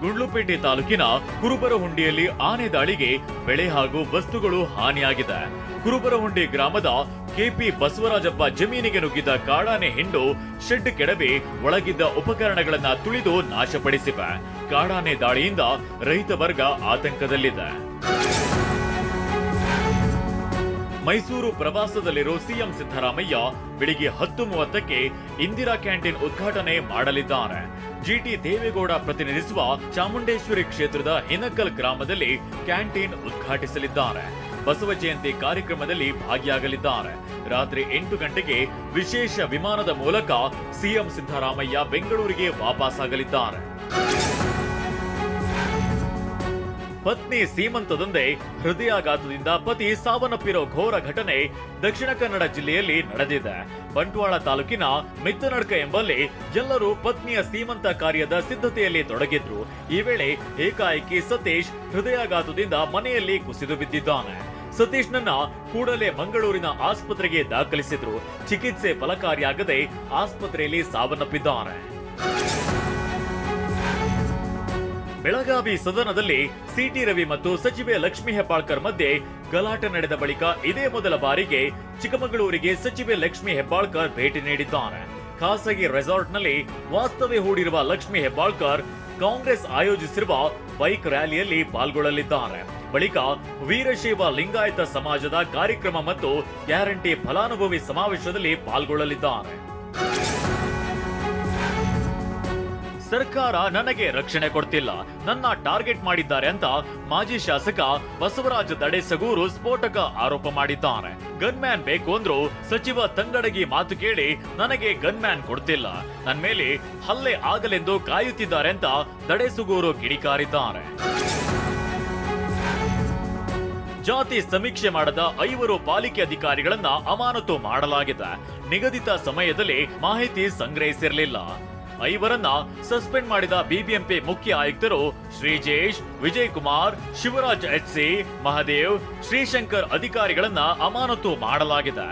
ಗುಂಡ್ಲುಪೇಟೆ ತಾಲೂಕಿನ ಕುರುಬರಹುಂಡಿಯಲ್ಲಿ ಆನೆ ದಾಳಿಗೆ ಬೆಳೆ ಹಾಗೂ ವಸ್ತುಗಳು ಹಾನಿಯಾಗಿದೆ. ಕುರುಬರಹುಂಡಿ ಗ್ರಾಮದ ಕೆಪಿ ಬಸವರಾಜಪ್ಪ ಜಮೀನಿಗೆ ನುಗ್ಗಿದ ಕಾಡಾನೆ ಹಿಂಡು ಶೆಡ್ ಕೆಡವಿ ಒಳಗಿದ್ದ ಉಪಕರಣಗಳನ್ನ ತುಳಿದು ನಾಶಪಡಿಸಿವೆ. ಕಾಡಾನೆ ದಾಳಿಯಿಂದ ರೈತ ವರ್ಗ ಆತಂಕದಲ್ಲಿದೆ. ಮೈಸೂರು ಪ್ರವಾಸದಲ್ಲಿರೋ ಸಿಎಂ ಸಿದ್ದರಾಮಯ್ಯ ಬೆಳಿಗ್ಗೆ 10:30ಕ್ಕೆ ಇಂದಿರಾ ಕ್ಯಾಂಟೀನ್ ಉದ್ಘಾಟನೆ ಮಾಡಲಿದ್ದಾರೆ. ಜಿಟಿ ದೇವೇಗೌಡ ಪ್ರತಿನಿಧಿಸುವ ಚಾಮುಂಡೇಶ್ವರಿ ಕ್ಷೇತ್ರದ ಹಿನಕಲ್ ಗ್ರಾಮದಲ್ಲಿ ಕ್ಯಾಂಟೀನ್ ಉದ್ಘಾಟಿಸಲಿದ್ದಾರೆ. ಬಸವ ಜಯಂತಿ ಕಾರ್ಯಕ್ರಮದಲ್ಲಿ ಭಾಗಿಯಾಗಲಿದ್ದಾರೆ. ರಾತ್ರಿ 8 ಗಂಟೆಗೆ ವಿಶೇಷ ವಿಮಾನದ ಮೂಲಕ ಸಿಎಂ ಸಿದ್ದರಾಮಯ್ಯ ಬೆಂಗಳೂರಿಗೆ ವಾಪಸ್ಸಾಗಲಿದ್ದಾರೆ. ಪತ್ನಿ ಸೀಮಂತದೊಂದೇ ಹೃದಯಾಘಾತದಿಂದ ಪತಿ ಸಾವನ್ನಪ್ಪಿರೋ ಘೋರ ಘಟನೆ ದಕ್ಷಿಣ ಕನ್ನಡ ಜಿಲ್ಲೆಯಲ್ಲಿ ನಡೆದಿದೆ. ಬಂಟ್ವಾಳ ತಾಲೂಕಿನ ಮಿತ್ತನಡ್ಕ ಎಂಬಲ್ಲಿ ಎಲ್ಲರೂ ಪತ್ನಿಯ ಸೀಮಂತ ಕಾರ್ಯದ ಸಿದ್ಧತೆಯಲ್ಲಿ ತೊಡಗಿದ್ರು. ಈ ವೇಳೆ ಏಕಾಏಕಿ ಸತೀಶ್ ಹೃದಯಾಘಾತದಿಂದ ಮನೆಯಲ್ಲಿ ಕುಸಿದು ಬಿದ್ದಿದ್ದಾನೆ. ಸತೀಶ್ನನ್ನ ಕೂಡಲೇ ಮಂಗಳೂರಿನ ಆಸ್ಪತ್ರೆಗೆ ದಾಖಲಿಸಿದ್ರು. ಚಿಕಿತ್ಸೆ ಫಲಕಾರಿಯಾಗದೆ ಆಸ್ಪತ್ರೆಯಲ್ಲಿ ಸಾವನ್ನಪ್ಪಿದ್ದಾರೆ. ಬೆಳಗಾವಿ ಸದನದಲ್ಲಿ ಸಿಟಿ ರವಿ ಮತ್ತು ಸಚಿವೆ ಲಕ್ಷ್ಮೀ ಹೆಬ್ಬಾಳ್ಕರ್ ಮಧ್ಯೆ ಗಲಾಟೆ ನಡೆದ ಬಳಿಕ ಇದೇ ಮೊದಲ ಬಾರಿಗೆ ಚಿಕ್ಕಮಗಳೂರಿಗೆ ಸಚಿವೆ ಲಕ್ಷ್ಮೀ ಹೆಬ್ಬಾಳ್ಕರ್ ಭೇಟಿ ನೀಡಿದ್ದಾರೆ. ಖಾಸಗಿ ರೆಸಾರ್ಟ್ನಲ್ಲಿ ವಾಸ್ತವ್ಯ ಹೂಡಿರುವ ಲಕ್ಷ್ಮೀ ಹೆಬ್ಬಾಳ್ಕರ್ ಕಾಂಗ್ರೆಸ್ ಆಯೋಜಿಸಿರುವ ಬೈಕ್ ರ್ಯಾಲಿಯಲ್ಲಿ ಪಾಲ್ಗೊಳ್ಳಲಿದ್ದಾರೆ. ಬಳಿಕ ವೀರಶೈವ ಲಿಂಗಾಯತ ಸಮಾಜದ ಕಾರ್ಯಕ್ರಮ ಮತ್ತು ಗ್ಯಾರಂಟಿ ಫಲಾನುಭವಿ ಸಮಾವೇಶದಲ್ಲಿ ಪಾಲ್ಗೊಳ್ಳಲಿದ್ದಾರೆ. ಸರ್ಕಾರ ನನಗೆ ರಕ್ಷಣೆ ಕೊಡ್ತಿಲ್ಲ, ನನ್ನ ಟಾರ್ಗೆಟ್ ಮಾಡಿದ್ದಾರೆ ಅಂತ ಮಾಜಿ ಶಾಸಕ ಬಸವರಾಜ ದಡೇಸಗೂರು ಸ್ಫೋಟಕ ಆರೋಪ ಮಾಡಿದ್ದಾರೆ. ಗನ್ಮ್ಯಾನ್ ಬೇಕು ಅಂದ್ರು ಸಚಿವ ತಂಗಡಗಿ ಮಾತು ಕೇಳಿ ನನಗೆ ಗನ್ಮ್ಯಾನ್ ಕೊಡ್ತಿಲ್ಲ, ನನ್ನ ಮೇಲೆ ಹಲ್ಲೆ ಆಗಲೆಂದು ಕಾಯುತ್ತಿದ್ದಾರೆ ಅಂತ ದಡೇಸಗೂರು ಕಿಡಿಕಾರಿದ್ದಾರೆ. ಜಾತಿ ಸಮೀಕ್ಷೆ ಮಾಡದ 5 ಪಾಲಿಕೆ ಅಧಿಕಾರಿಗಳನ್ನ ಅಮಾನತು ಮಾಡಲಾಗಿದೆ. ನಿಗದಿತ ಸಮಯದಲ್ಲಿ ಮಾಹಿತಿ ಸಂಗ್ರಹಿಸಿರಲಿಲ್ಲ. 5ರನ್ನ ಸಸ್ಪೆಂಡ್ ಮಾಡಿದ ಬಿಬಿಎಂಪಿ ಮುಖ್ಯ ಆಯುಕ್ತರು ಶ್ರೀಜೇಶ್, ವಿಜಯ್ ಕುಮಾರ್, ಶಿವರಾಜ್ HC, ಮಹದೇವ್, ಶ್ರೀಶಂಕರ್ ಅಧಿಕಾರಿಗಳನ್ನ ಅಮಾನತು ಮಾಡಲಾಗಿದೆ.